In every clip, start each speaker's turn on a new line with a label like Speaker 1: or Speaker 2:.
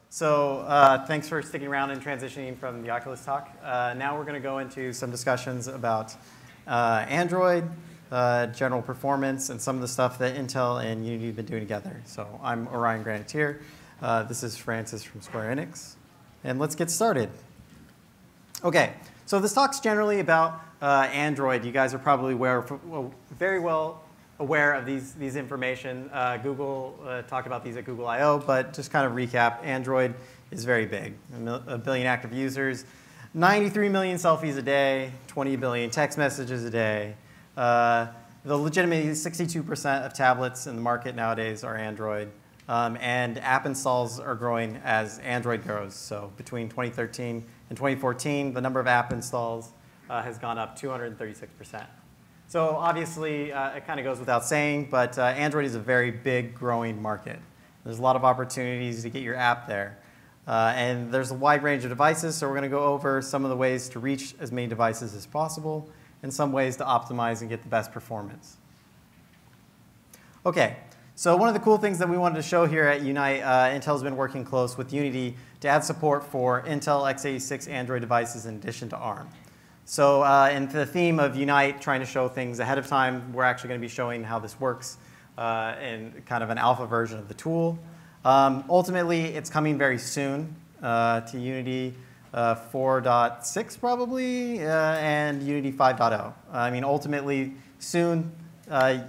Speaker 1: Thanks for sticking around and transitioning from the Oculus talk. Now we're going to go into some discussions about Android, general performance, and some of the stuff that Intel and Unity have been doing together. So I'm Orion Granatir. This is Francis from Square Enix. And let's get started. OK, so this talk's generally about Android. You guys are probably very well aware of these information. Google talked about these at Google I/O, but just kind of recap, Android is very big. A billion active users, 93 million selfies a day, 20 billion text messages a day. The legitimately 62% of tablets in the market nowadays are Android. And app installs are growing as Android grows. So between 2013 and 2014, the number of app installs has gone up 236%. So obviously, it kind of goes without saying, but Android is a very big, growing market. There's a lot of opportunities to get your app there. And there's a wide range of devices, so we're going to go over some of the ways to reach as many devices as possible, and some ways to optimize and get the best performance. OK, so one of the cool things that we wanted to show here at Unite, Intel's been working close with Unity to add support for Intel x86 Android devices in addition to ARM. So in the theme of Unite, trying to show things ahead of time, we're actually going to be showing how this works in kind of an alpha version of the tool. Ultimately, it's coming very soon to Unity 4.6 probably, and Unity 5.0. I mean, ultimately, soon,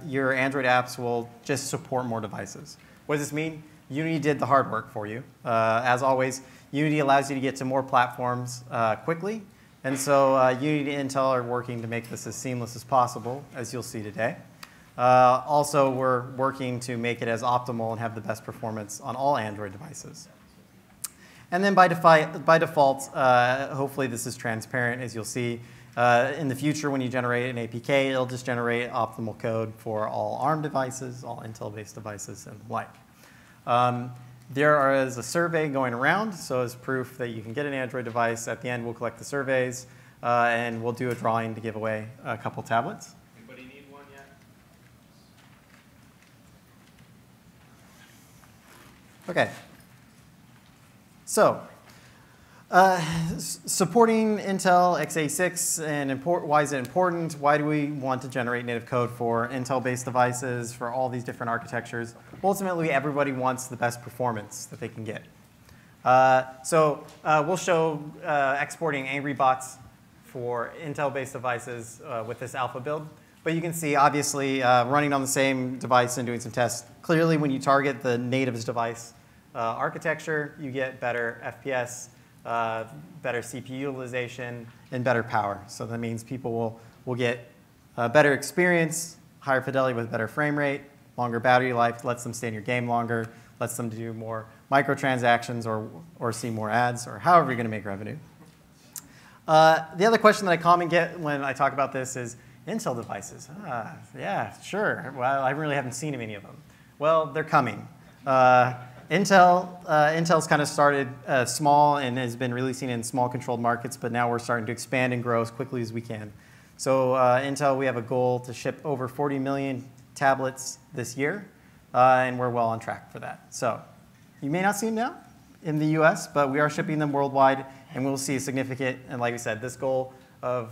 Speaker 1: your Android apps will just support more devices. What does this mean? Unity did the hard work for you. As always, Unity allows you to get to more platforms quickly. And so Unity and Intel are working to make this as seamless as possible, as you'll see today. Also, we're working to make it as optimal and have the best performance on all Android devices. And then by default, hopefully this is transparent, as you'll see. In the future, when you generate an APK, it'll just generate optimal code for all ARM devices, all Intel-based devices, and the like. There is a survey going around, so as proof that you can get an Android device. At the end, we'll collect the surveys, and we'll do a drawing to give away a couple tablets.
Speaker 2: Anybody need one yet?
Speaker 1: OK. So supporting Intel x86, and why is it important? Why do we want to generate native code for Intel-based devices, for all these different architectures? Ultimately, everybody wants the best performance that they can get. We'll show exporting Angry Bots for Intel-based devices with this alpha build. But you can see, obviously, running on the same device and doing some tests, clearly when you target the native device architecture, you get better FPS, better CPU utilization, and better power. So that means people will get better experience, higher fidelity with better frame rate, longer battery life, lets them stay in your game longer, lets them do more microtransactions or see more ads, or however you're going to make revenue. The other question that I commonly get when I talk about this is Intel devices. Yeah, sure. Well, I really haven't seen many of them. Well, they're coming. Intel's kind of started small and has been releasing in small controlled markets, but now we're starting to expand and grow as quickly as we can. So Intel, we have a goal to ship over 40 million tablets this year, and we're well on track for that. So you may not see them now in the US, but we are shipping them worldwide, and we'll see a significant, and like we said, this goal of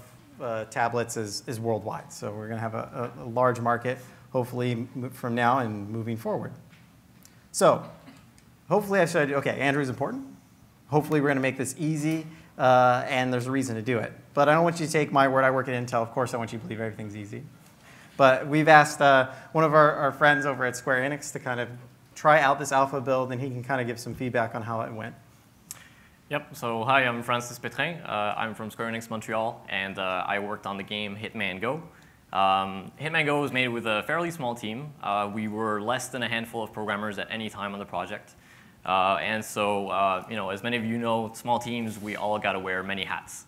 Speaker 1: tablets is worldwide. So we're going to have a large market, hopefully, from now and moving forward. So hopefully I said, OK, Android's important. Hopefully we're going to make this easy, and there's a reason to do it. But I don't want you to take my word. I work at Intel. Of course, I want you to believe everything's easy. But we've asked one of our friends over at Square Enix to kind of try out this alpha build, and he can kind of give some feedback on how it went.
Speaker 2: Yep, so hi, I'm Francis Pétrin. I'm from Square Enix Montreal, and I worked on the game Hitman Go. Hitman Go was made with a fairly small team. We were less than a handful of programmers at any time on the project. And so, as many of you know, small teams, we all got to wear many hats.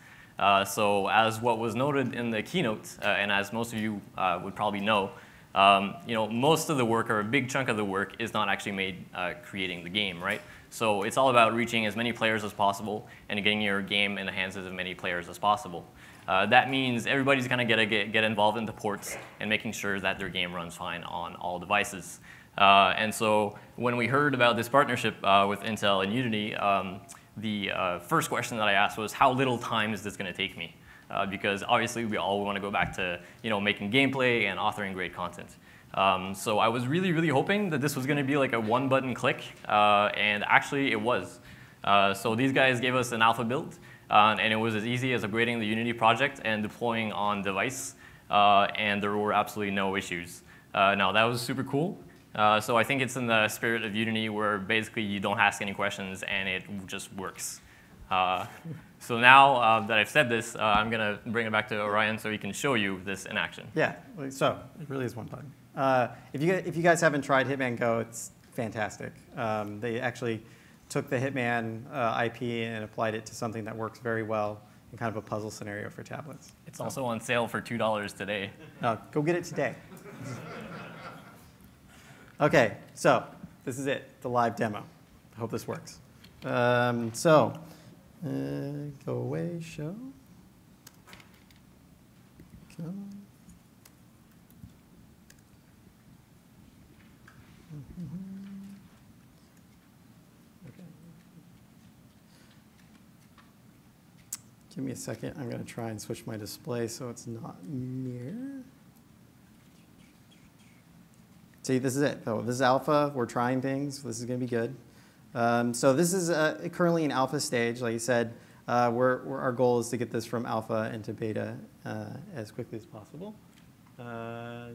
Speaker 2: So as what was noted in the keynote, and as most of you would probably know, most of the work, or a big chunk of the work, is not actually made creating the game, right? So it's all about reaching as many players as possible and getting your game in the hands of as many players as possible. That means everybody's going to get involved in the ports and making sure that their game runs fine on all devices. And so when we heard about this partnership with Intel and Unity, the first question that I asked was, how little time is this going to take me? Because obviously we all want to go back to making gameplay and authoring great content. So I was really, really hoping that this was going to be like a one-button click, and actually it was. So these guys gave us an alpha build, and it was as easy as upgrading the Unity project and deploying on device, and there were absolutely no issues. Now that was super cool. So I think it's in the spirit of Unity where basically you don't ask any questions and it just works. So now that I've said this, I'm going to bring it back to Orion so he can show you this in action.
Speaker 1: Yeah, so it really is one button. If you guys haven't tried Hitman Go, it's fantastic. They actually took the Hitman IP and applied it to something that works very well in kind of a puzzle scenario for tablets.
Speaker 2: It's also on sale for $2 today.
Speaker 1: Go get it today. OK, so this is it, the live demo. I hope this works. Go away, show. Come on. Okay. Give me a second. I'm going to try and switch my display so it's not mirror. See, this is it. Oh, this is alpha. We're trying things. This is going to be good. So this is currently in alpha stage. Like I said, our goal is to get this from alpha into beta as quickly as possible. Come on.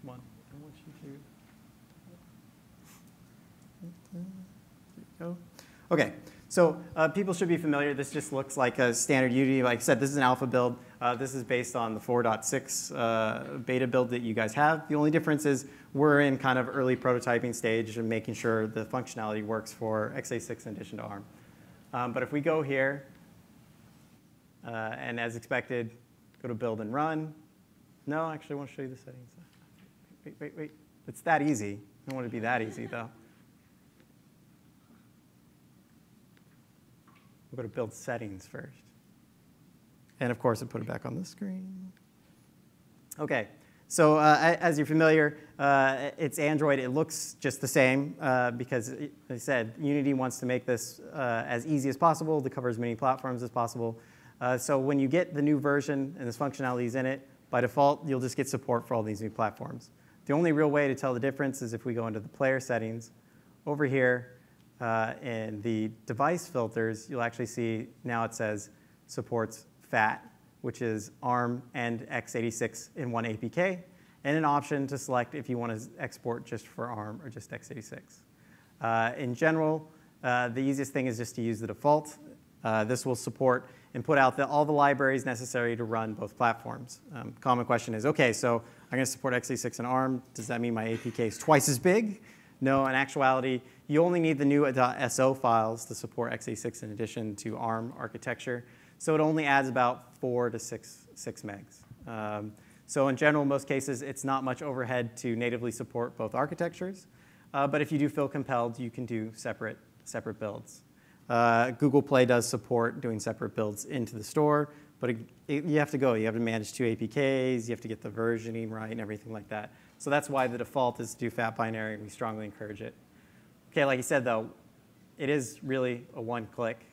Speaker 1: I want you to. There you go. OK. So people should be familiar. This just looks like a standard Unity. Like I said, this is an alpha build. This is based on the 4.6 beta build that you guys have. The only difference is we're in kind of early prototyping stage and making sure the functionality works for x86 in addition to ARM. But if we go here, and as expected, go to build and run. No, actually, I want to show you the settings. Wait. It's that easy. I don't want it to be that easy, though. We'll go to build settings first. And of course, I put it back on the screen. OK, so as you're familiar, it's Android. It looks just the same because, as I said, Unity wants to make this as easy as possible to cover as many platforms as possible. So when you get the new version and this functionality is in it, by default, you'll just get support for all these new platforms. The only real way to tell the difference is if we go into the player settings. Over here, in the device filters, you'll actually see now it says supports FAT, which is ARM and x86 in one APK, and an option to select if you want to export just for ARM or just x86. In general, the easiest thing is just to use the default. This will support and put out all the libraries necessary to run both platforms. Common question is, OK, so I'm going to support x86 and ARM. Does that mean my APK is twice as big? No, in actuality, you only need the new .so files to support x86 in addition to ARM architecture. So it only adds about 4 to 6 megs. So in general, in most cases, it's not much overhead to natively support both architectures. But if you do feel compelled, you can do separate builds. Google Play does support doing separate builds into the store. But you have to go. You have to manage 2 APKs. You have to get the versioning right and everything like that. So that's why the default is to do fat binary, and we strongly encourage it. OK, like I said, though, it is really a one-click.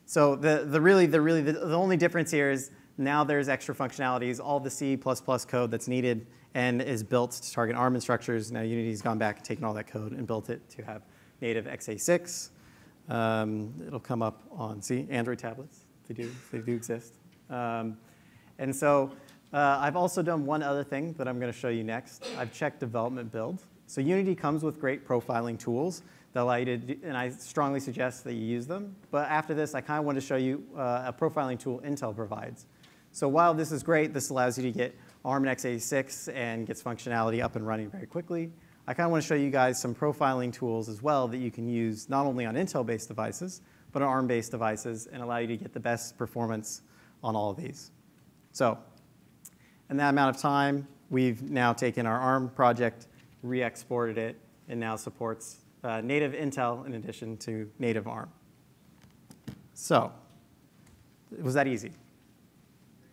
Speaker 1: So the only difference here is now there's extra functionalities, all the C++ code that's needed and is built to target ARM structures. Now Unity's gone back and taken all that code and built it to have native x86. It'll come up on Android tablets. They do exist. And so I've also done one other thing that I'm going to show you next. I've checked development build. So Unity comes with great profiling tools that allow you to do, and I strongly suggest that you use them. But after this, I kind of want to show you a profiling tool Intel provides. So while this is great, this allows you to get ARM and x86 and gets functionality up and running very quickly. I kind of want to show you guys some profiling tools as well that you can use not only on Intel-based devices, but on ARM-based devices and allow you to get the best performance on all of these. So in that amount of time, we've now taken our ARM project, re-exported it, and now supports native Intel in addition to native ARM. So was that easy?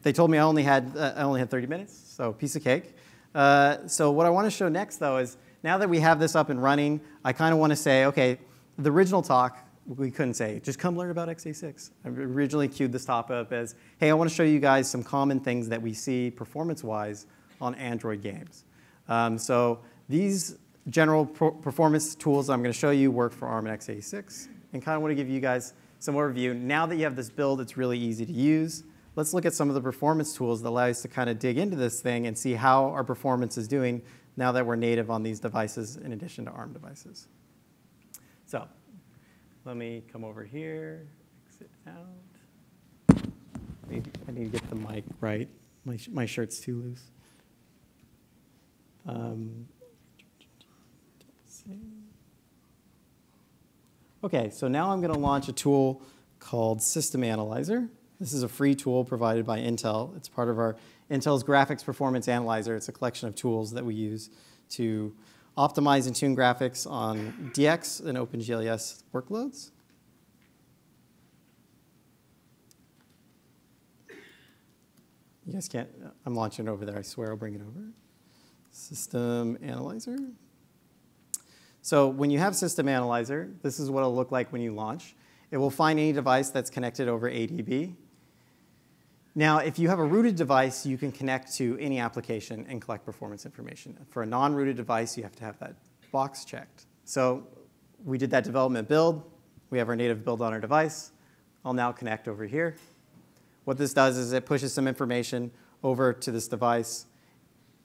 Speaker 1: they told me I only had 30 minutes, so piece of cake. So what I want to show next, though, is now that we have this up and running, I kind of want to say, OK, the original talk, we couldn't say, just come learn about x86. I originally queued this talk up as, hey, I want to show you guys some common things that we see performance-wise on Android games. So these general performance tools I'm going to show you work for ARM and x86, and kind of want to give you guys some overview. Now that you have this build, it's really easy to use. Let's look at some of the performance tools that allow us to kind of dig into this thing and see how our performance is doing now that we're native on these devices in addition to ARM devices. So let me come over here, exit out. I need to get the mic right. My shirt's too loose. OK, so now I'm going to launch a tool called System Analyzer. This is a free tool provided by Intel. It's part of our Intel's Graphics Performance Analyzer. It's a collection of tools that we use to optimize and tune graphics on DX and OpenGLES workloads. You guys can't, I'm launching it over there. I swear I'll bring it over. System Analyzer. So when you have System Analyzer, this is what it'll look like when you launch. It will find any device that's connected over ADB. Now, if you have a rooted device, you can connect to any application and collect performance information. For a non-rooted device, you have to have that box checked. So we did that development build. We have our native build on our device. I'll now connect over here. What this does is it pushes some information over to this device.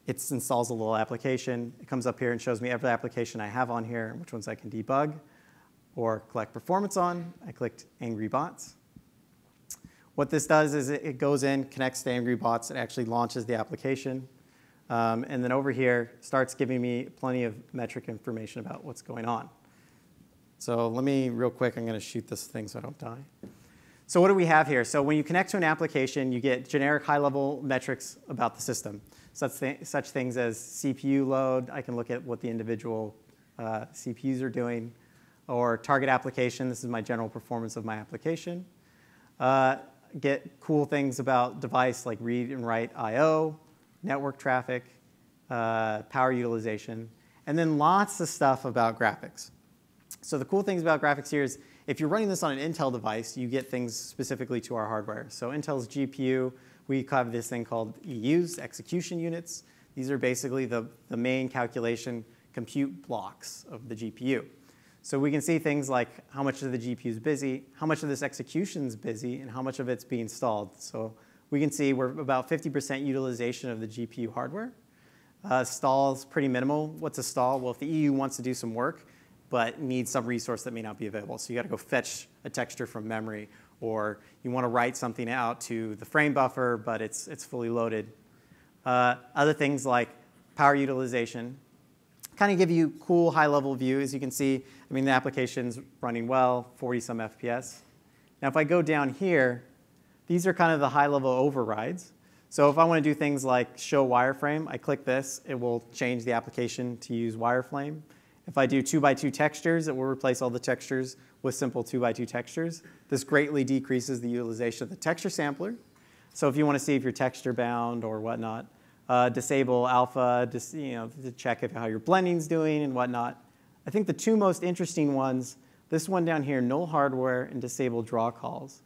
Speaker 1: It installs a little application. It comes up here and shows me every application I have on here and which ones I can debug or collect performance on. I clicked Angry Bots. What this does is it goes in, connects to Angry Bots. It actually launches the application. And then over here starts giving me plenty of metric information about what's going on. So let me, real quick, I'm going to shoot this thing so I don't die. So what do we have here? So when you connect to an application, you get generic high-level metrics about the system. Such things as CPU load. I can look at what the individual CPUs are doing. Or target application. This is my general performance of my application. Get cool things about device like read and write I/O, network traffic, power utilization, and then lots of stuff about graphics. So the cool things about graphics here is if you're running this on an Intel device, you get things specifically to our hardware. So Intel's GPU, we have this thing called EUs, execution units. These are basically the main calculation compute blocks of the GPU. So we can see things like how much of the GPU is busy, how much of this execution is busy, and how much of it's being stalled. So we can see we're about 50% utilization of the GPU hardware. Stall is pretty minimal. What's a stall? Well, if the EU wants to do some work, but needs some resource that may not be available. So you got to go fetch a texture from memory, or you want to write something out to the frame buffer, but it's fully loaded. Other things like power utilization kind of give you cool high-level view. As you can see, I mean, the application's running well, 40-some FPS. Now, if I go down here, these are kind of the high-level overrides. So if I want to do things like show wireframe, I click this. It will change the application to use wireframe. If I do 2x2 textures, it will replace all the textures with simple 2x2 textures. This greatly decreases the utilization of the texture sampler. So if you want to see if you're texture bound or whatnot, disable alpha, to check how your blending's doing and whatnot. I think the two most interesting ones, this one down here, null hardware and disable draw calls.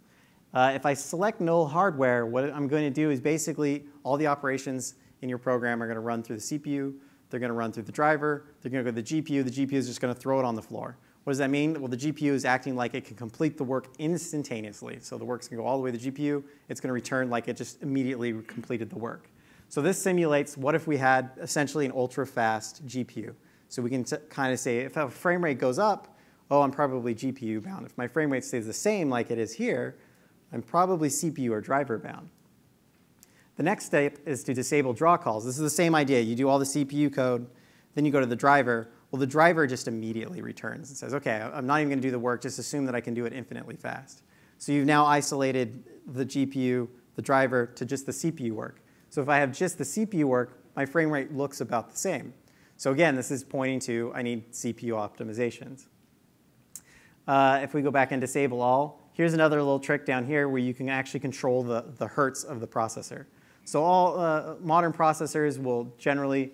Speaker 1: If I select null hardware, what I'm going to do is basically all the operations in your program are going to run through the CPU. They're going to run through the driver. They're going to go to the GPU. The GPU is just going to throw it on the floor. What does that mean? Well, the GPU is acting like it can complete the work instantaneously. So the work's going to go all the way to the GPU. It's going to return like it just immediately completed the work. So this simulates what if we had essentially an ultra-fast GPU. So we can kind of say if a frame rate goes up, oh, I'm probably GPU bound. If my frame rate stays the same like it is here, I'm probably CPU or driver bound. The next step is to disable draw calls. This is the same idea. You do all the CPU code, then you go to the driver. Well, the driver just immediately returns and says, OK, I'm not even going to do the work. Just assume that I can do it infinitely fast. So you've now isolated the GPU, the driver, to just the CPU work. So if I have just the CPU work, my frame rate looks about the same. So again, this is pointing to I need CPU optimizations. If we go back and disable all, here's another little trick down here where you can actually control the hertz of the processor. So all modern processors will generally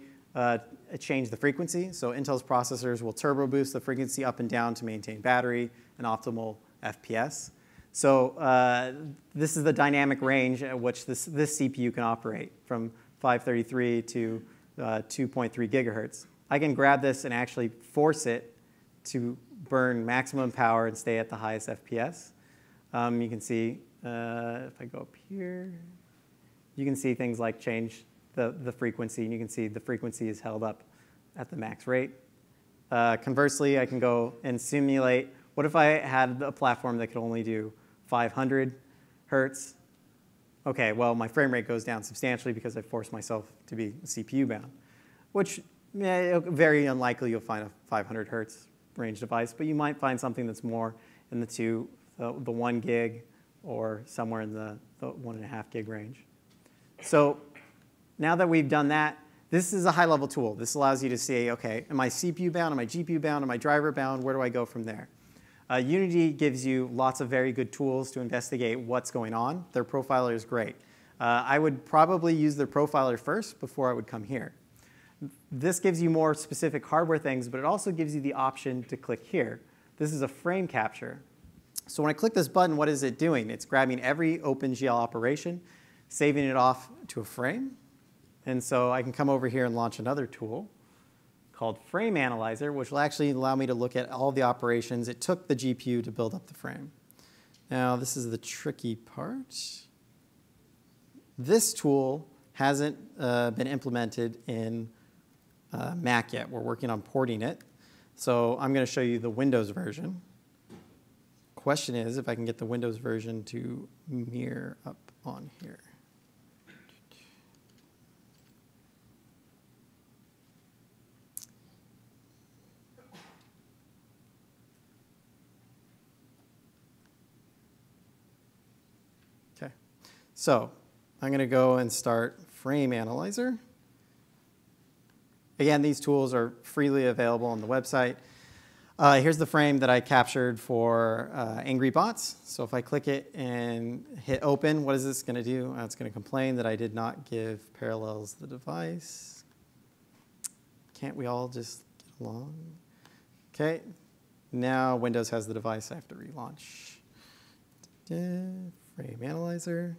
Speaker 1: change the frequency. So Intel's processors will turbo boost the frequency up and down to maintain battery and optimal FPS. So this is the dynamic range at which this CPU can operate, from 533 to 2.3 gigahertz. I can grab this and actually force it to burn maximum power and stay at the highest FPS. You can see, if I go up here, you can see things like change the frequency, and you can see the frequency is held up at the max rate. Conversely, I can go and simulate, what if I had a platform that could only do 500 hertz? Okay, well, my frame rate goes down substantially because I forced myself to be CPU bound, which very unlikely you'll find a 500 hertz range device, but you might find something that's more in the 1 gig or somewhere in the 1.5 gig range. So now that we've done that, this is a high-level tool. This allows you to say, okay, am I CPU bound, am I GPU bound, am I driver bound, where do I go from there? Unity gives you lots of very good tools to investigate what's going on. Their profiler is great. I would probably use their profiler first before I would come here. This gives you more specific hardware things, but it also gives you the option to click here. This is a frame capture. So when I click this button, what is it doing? It's grabbing every OpenGL operation, saving it off to a frame. And so I can come over here and launch another tool called Frame Analyzer, which will actually allow me to look at all the operations it took the GPU to build up the frame. Now, this is the tricky part. This tool hasn't been implemented in Mac yet. We're working on porting it. So I'm going to show you the Windows version. Question is if I can get the Windows version to mirror up on here. Okay, so I'm going to go and start Frame Analyzer. Again, these tools are freely available on the website. Here's the frame that I captured for Angry Bots. So if I click it and hit open, what is this going to do? It's going to complain that I did not give parallels the device. Can't we all just get along? Okay, now Windows has the device. I have to relaunch. Frame Analyzer.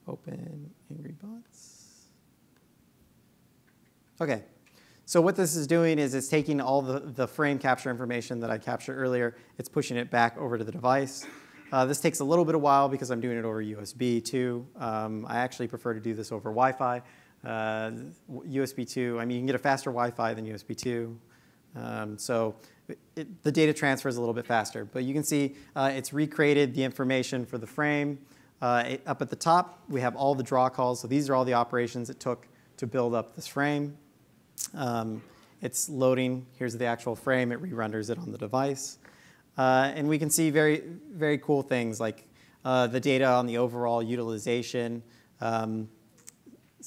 Speaker 1: Open Angry Bots. Okay, so what this is doing is it's taking all the frame capture information that I captured earlier, it's pushing it back over to the device. This takes a little bit of while because I'm doing it over USB too. I actually prefer to do this over Wi-Fi. USB 2, I mean, you can get a faster Wi-Fi than USB 2. So the data transfer is a little bit faster. But you can see it's recreated the information for the frame. Up at the top, we have all the draw calls. So these are all the operations it took to build up this frame. It's loading. Here's the actual frame. It re-renders it on the device. And we can see very, very cool things like the data on the overall utilization. Some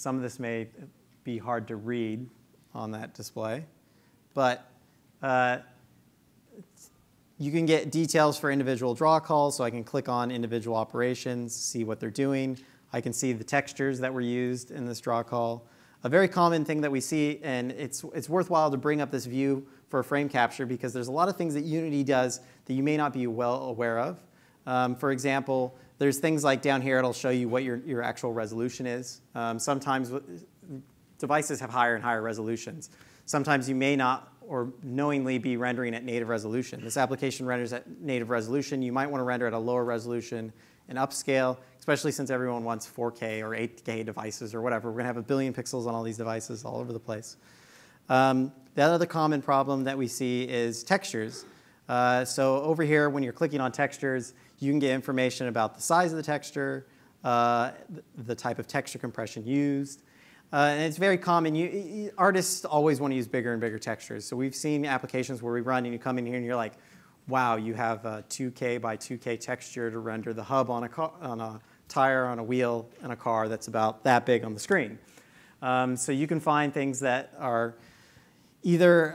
Speaker 1: of this may be hard to read on that display. But you can get details for individual draw calls. So I can click on individual operations, see what they're doing. I can see the textures that were used in this draw call. A very common thing that we see, and it's worthwhile to bring up this view for a frame capture because there's a lot of things that Unity does that you may not be well aware of. For example, there's things like down here, it'll show you what your actual resolution is. Sometimes devices have higher and higher resolutions. Sometimes you may not or knowingly be rendering at native resolution. This application renders at native resolution. You might want to render at a lower resolution and upscale, especially since everyone wants 4K or 8K devices or whatever. We're going to have 1 billion pixels on all these devices all over the place. The other common problem that we see is textures. So over here, when you're clicking on textures, you can get information about the size of the texture, the type of texture compression used. And it's very common. Artists always want to use bigger and bigger textures. So we've seen applications where we run and you come in here and you're like, wow, you have a 2K by 2K texture to render the hub on a tire, on a wheel, in a car that's about that big on the screen. So you can find things that are either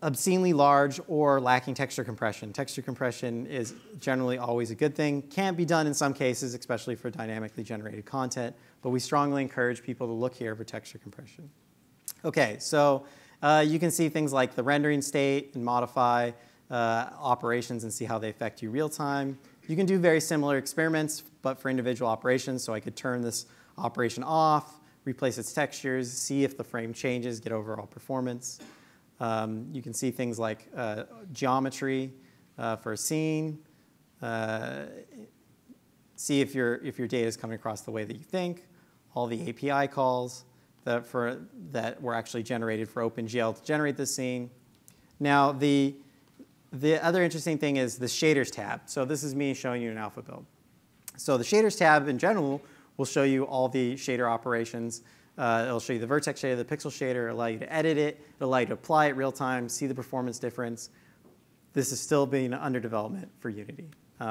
Speaker 1: obscenely large or lacking texture compression. Texture compression is generally always a good thing. Can be done in some cases, especially for dynamically generated content, but we strongly encourage people to look here for texture compression. Okay, so you can see things like the rendering state and modify operations and see how they affect you real time. You can do very similar experiments, but for individual operations. So I could turn this operation off, replace its textures, see if the frame changes, get overall performance. You can see things like geometry for a scene, see if your data is coming across the way that you think, all the API calls that were actually generated for OpenGL to generate this scene. Now, the other interesting thing is the shaders tab. So this is me showing you an alpha build. So the shaders tab in general will show you all the shader operations. It'll show you the vertex shader, the pixel shader, allow you to edit it, it'll allow you to apply it real time, see the performance difference. This is still being under development for Unity.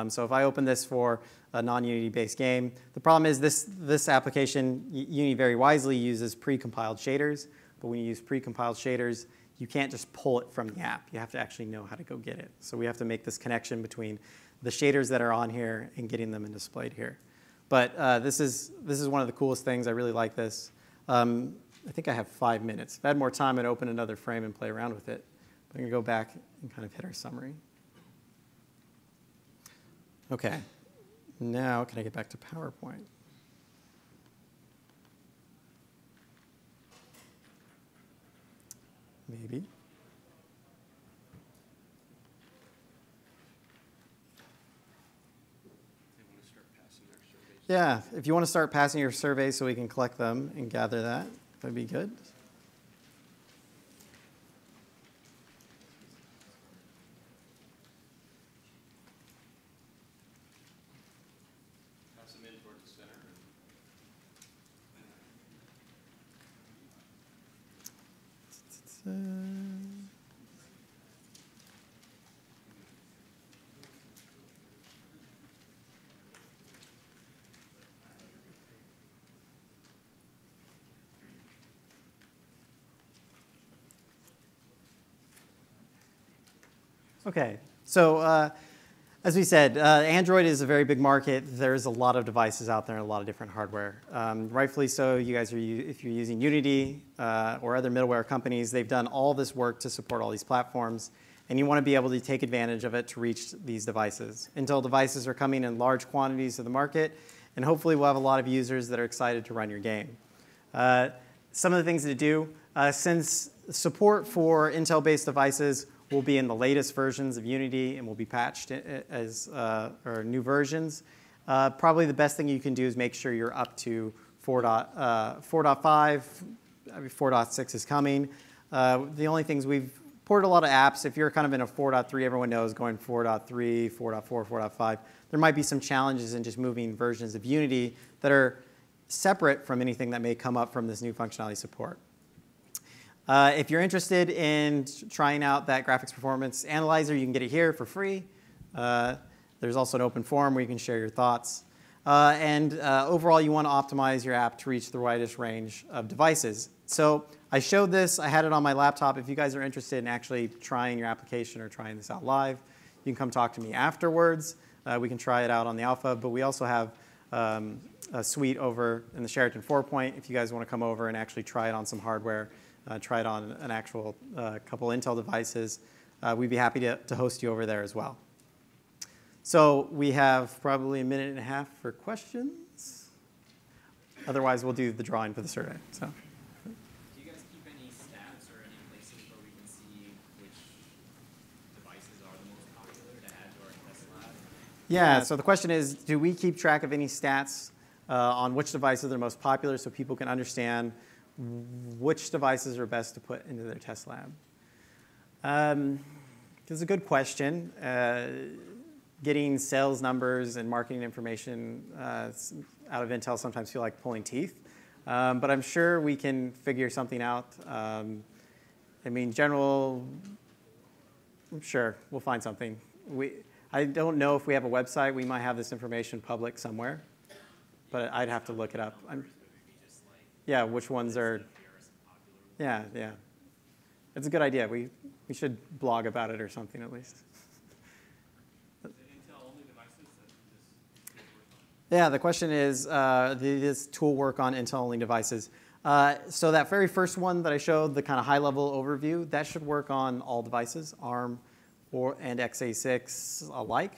Speaker 1: So if I open this for a non-Unity based game, the problem is this application, Unity very wisely uses pre-compiled shaders, but when you use pre-compiled shaders, you can't just pull it from the app. You have to actually know how to go get it. So we have to make this connection between the shaders that are on here and getting them and displayed here. But this is one of the coolest things. I really like this. I think I have 5 minutes. If I had more time, I'd open another frame and play around with it. But I'm going to go back and kind of hit our summary. OK. Now, can I get back to PowerPoint? Maybe. Yeah, if you want to start passing your surveys so we can collect them and gather that, that'd be good.
Speaker 3: Pass them in toward the center.
Speaker 1: OK, so as we said, Android is a very big market. There's a lot of devices out there and a lot of different hardware. Rightfully so, you guys are, if you're using Unity or other middleware companies, they've done all this work to support all these platforms. And you want to be able to take advantage of it to reach these devices. Intel devices are coming in large quantities to the market, and hopefully we'll have a lot of users that are excited to run your game. Some of the things to do, since support for Intel-based devices will be in the latest versions of Unity and will be patched as or new versions, probably the best thing you can do is make sure you're up to 4.5. 4.6 is coming. The only things we've ported a lot of apps. If you're kind of in a 4.3, everyone knows going 4.3, 4.4, 4.5. There might be some challenges in just moving versions of Unity that are separate from anything that may come up from this new functionality support. If you're interested in trying out that graphics performance analyzer, you can get it here for free. There's also an open forum where you can share your thoughts. Overall, you want to optimize your app to reach the widest range of devices. So I showed this. I had it on my laptop. If you guys are interested in actually trying your application or trying this out live, you can come talk to me afterwards. We can try it out on the alpha. But we also have a suite over in the Sheraton 4-Point if you guys want to come over and actually try it on some hardware, try it on an actual couple Intel devices. We'd be happy to host you over there as well. So we have probably a minute and a half for questions. Otherwise, we'll do the drawing for the survey. So.
Speaker 4: Do you guys keep any stats or any places where we can see which devices are the most popular to add to our test lab?
Speaker 1: Yeah, so the question is, do we keep track of any stats on which devices are the most popular so people can understand which devices are best to put into their test lab? It's a good question. Getting sales numbers and marketing information out of Intel sometimes feel like pulling teeth. But I'm sure we can figure something out. I mean, general, I'm sure we'll find something. I don't know if we have a website. We might have this information public somewhere. But I'd have to look it up. Yeah, which ones are. Yeah, yeah. It's a good idea. We should blog about it or something at least.
Speaker 4: Is it Intel-only devices that this work on?
Speaker 1: Yeah, the question is, does this tool work on Intel-only devices? So that very first one that I showed, the kind of high-level overview, that should work on all devices, ARM and x86 alike.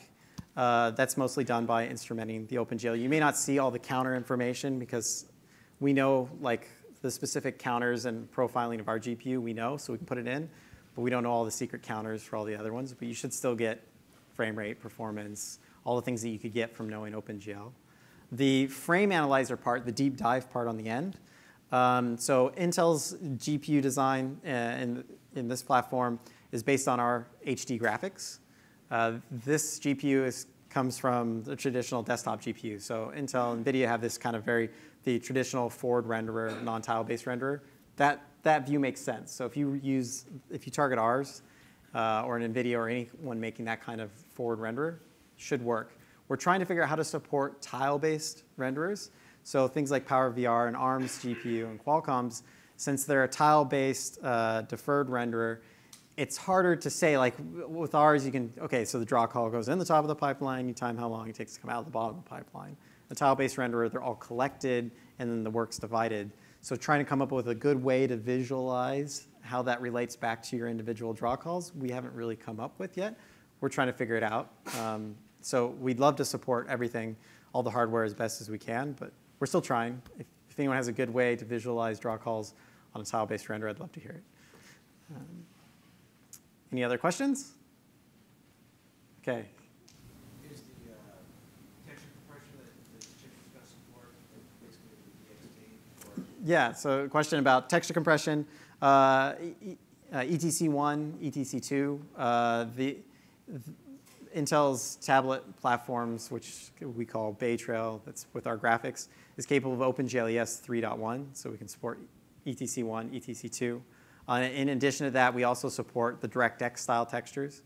Speaker 1: That's mostly done by instrumenting the OpenGL. You may not see all the counter information because we know like the specific counters and profiling of our GPU, we know, so we can put it in, but we don't know all the secret counters for all the other ones. But you should still get frame rate, performance, all the things that you could get from knowing OpenGL. The frame analyzer part, the deep dive part on the end. So Intel's GPU design in this platform is based on our HD graphics. This GPU comes from the traditional desktop GPU. So Intel and NVIDIA have this kind of the traditional forward renderer, non-tile-based renderer. That view makes sense. So if you target ours or an NVIDIA or anyone making that kind of forward renderer, should work. We're trying to figure out how to support tile-based renderers. So things like PowerVR and ARM's GPU and Qualcomm's, since they're a tile-based deferred renderer, it's harder to say, like with ours, you can, okay, so the draw call goes in the top of the pipeline, you time how long it takes to come out of the bottom of the pipeline. The tile-based renderer, they're all collected, and then the work's divided. So trying to come up with a good way to visualize how that relates back to your individual draw calls, we haven't really come up with yet. We're trying to figure it out. So we'd love to support everything, all the hardware as best as we can, but we're still trying. If anyone has a good way to visualize draw calls on a tile-based render, I'd love to hear it. Any other questions? Okay.
Speaker 3: Is the texture compression that the chips are going to support basically the DXT?
Speaker 1: Yeah, so a question about texture compression. ETC1, ETC2, Intel's tablet platforms, which we call Bay Trail, that's with our graphics, is capable of OpenGLES 3.1, so we can support ETC1, ETC2. In addition to that, we also support the DirectX style textures,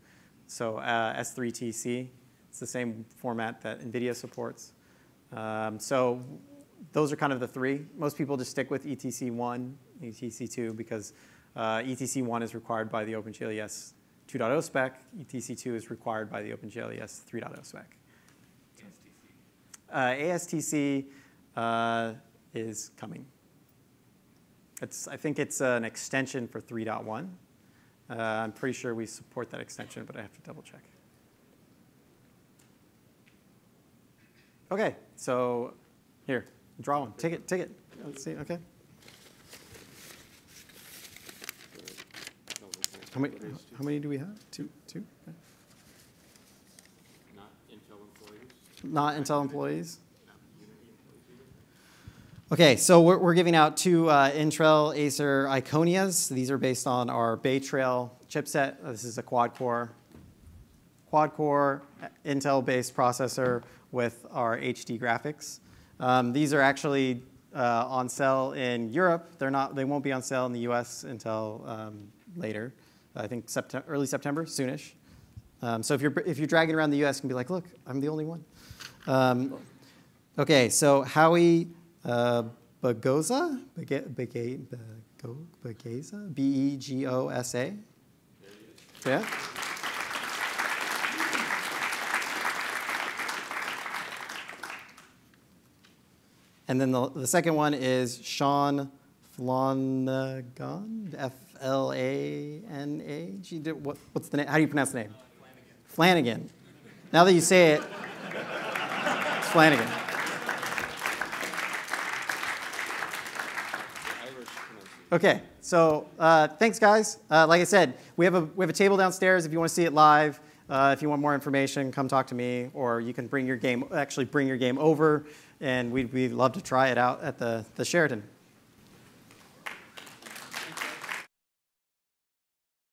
Speaker 1: so S3TC. It's the same format that NVIDIA supports. So those are kind of the three. Most people just stick with ETC1, ETC2, because ETC1 is required by the OpenGLES 2.0 spec. ETC2 is required by the OpenGLES 3.0 spec. ASTC is coming. I think it's an extension for 3.1. I'm pretty sure we support that extension, but I have to double check. OK, so here, draw one. Take it. Let's see, OK. How many do we have? Two? Okay.
Speaker 3: Not Intel employees?
Speaker 1: Not Intel employees. OK, so we're giving out two Intel Acer Iconias. These are based on our Bay Trail chipset. This is a quad-core Intel-based processor with our HD graphics. These are actually on sale in Europe. They won't be on sale in the US until later. I think early September, soonish. So if you're dragging around the US, you can be like, look, I'm the only one. OK, so Howie Begosa, Begosa, Yeah. And then the second one is Sean Flanagan, F-L-A-N-A-G. What's the name? How do you pronounce the name? Flanagan. Now that you say it, it's Flanagan. OK, so thanks, guys. Like I said, we have a table downstairs if you want to see it live. If you want more information, come talk to me, or you can bring your game over, and we'd love to try it out at the Sheraton.